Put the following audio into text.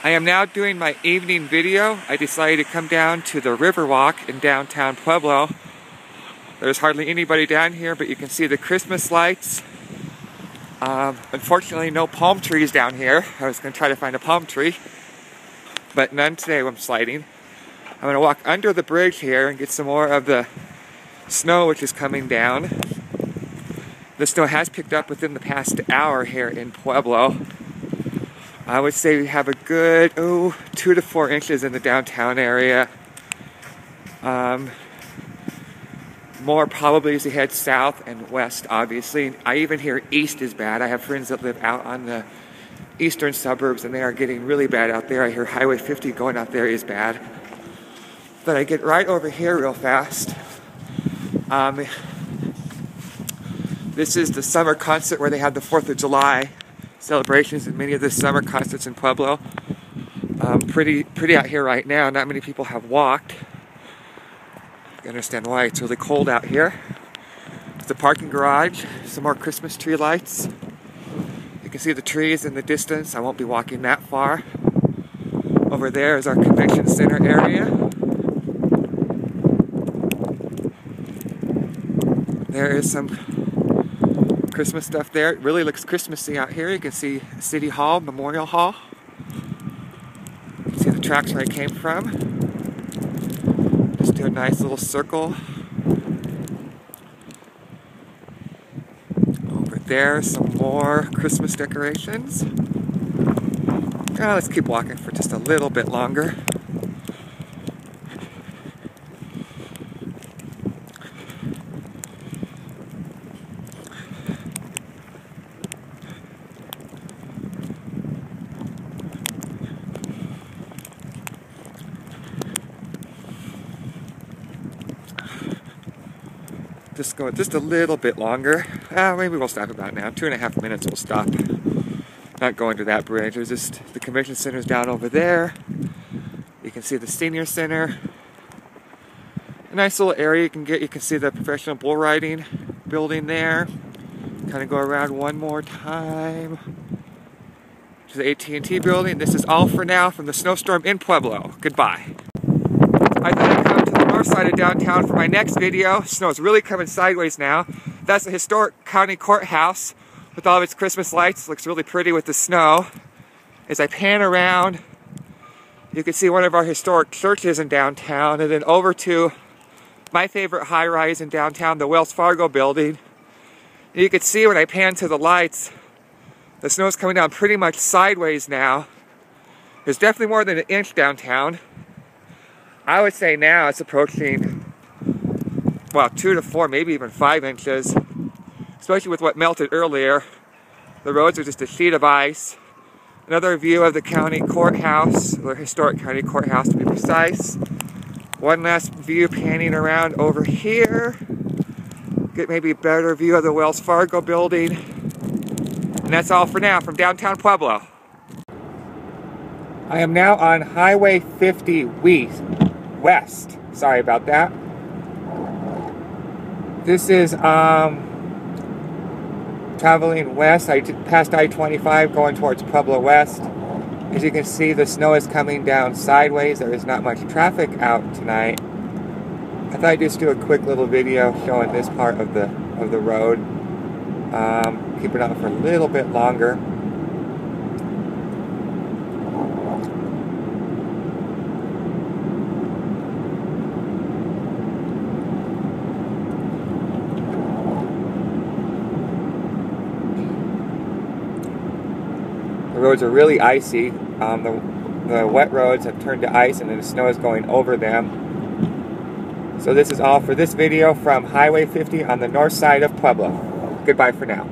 I am now doing my evening video. I decided to come down to the Riverwalk in downtown Pueblo. There's hardly anybody down here, but you can see the Christmas lights. Unfortunately, no palm trees down here. I was going to try to find a palm tree, but none today when I'm sliding. I'm going to walk under the bridge here and get some more of the snow which is coming down. The snow has picked up within the past hour here in Pueblo. I would say we have a good 2 to 4 inches in the downtown area. More probably as you head south and west, obviously. I even hear east is bad. I have friends that live out on the eastern suburbs and they are getting really bad out there. I hear Highway 50 going out there is bad. But I get right over here real fast. This is the summer concert where they have the 4th of July celebrations in many of the summer concerts in Pueblo. Pretty out here right now. Not many people have walked. You understand why. It's really cold out here. There's a parking garage, some more Christmas tree lights. You can see the trees in the distance. I won't be walking that far. Over there is our convention center area. There is some Christmas stuff there. It really looks Christmassy out here. You can see City Hall, Memorial Hall. You can see the tracks where I came from. Just do a nice little circle. Over there, some more Christmas decorations. Let's keep walking for just a little bit longer. Just go just a little bit longer. Maybe we'll stop about now. 2.5 minutes we'll stop. Not going to that bridge. There's just the convention center's down over there. You can see the senior center. A nice little area you can get. You can see the professional bull riding building there. Kind of go around one more time to the AT&T building. This is all for now from the snowstorm in Pueblo. Goodbye. I thought I'd come to the north side of downtown for my next video. Snow is really coming sideways now. That's the historic county courthouse with all of its Christmas lights. It looks really pretty with the snow. As I pan around, you can see one of our historic churches in downtown, and then over to my favorite high-rise in downtown, the Wells Fargo building. And you can see when I pan to the lights, the snow's coming down pretty much sideways now. There's definitely more than an inch downtown. I would say now it's approaching, well, 2 to 4, maybe even 5 inches. Especially with what melted earlier. The roads are just a sheet of ice. Another view of the county courthouse, or historic county courthouse to be precise. One last view panning around over here. Get maybe a better view of the Wells Fargo building. And that's all for now from downtown Pueblo. I am now on Highway 50 West. Sorry about that. This is traveling west. I passed I-25 going towards Pueblo West. As you can see, the snow is coming down sideways. There is not much traffic out tonight. I thought I'd just do a quick little video showing this part of the road. Keep it on for a little bit longer. The roads are really icy. The wet roads have turned to ice and then the snow is going over them. So this is all for this video from Highway 50 on the north side of Pueblo. Goodbye for now.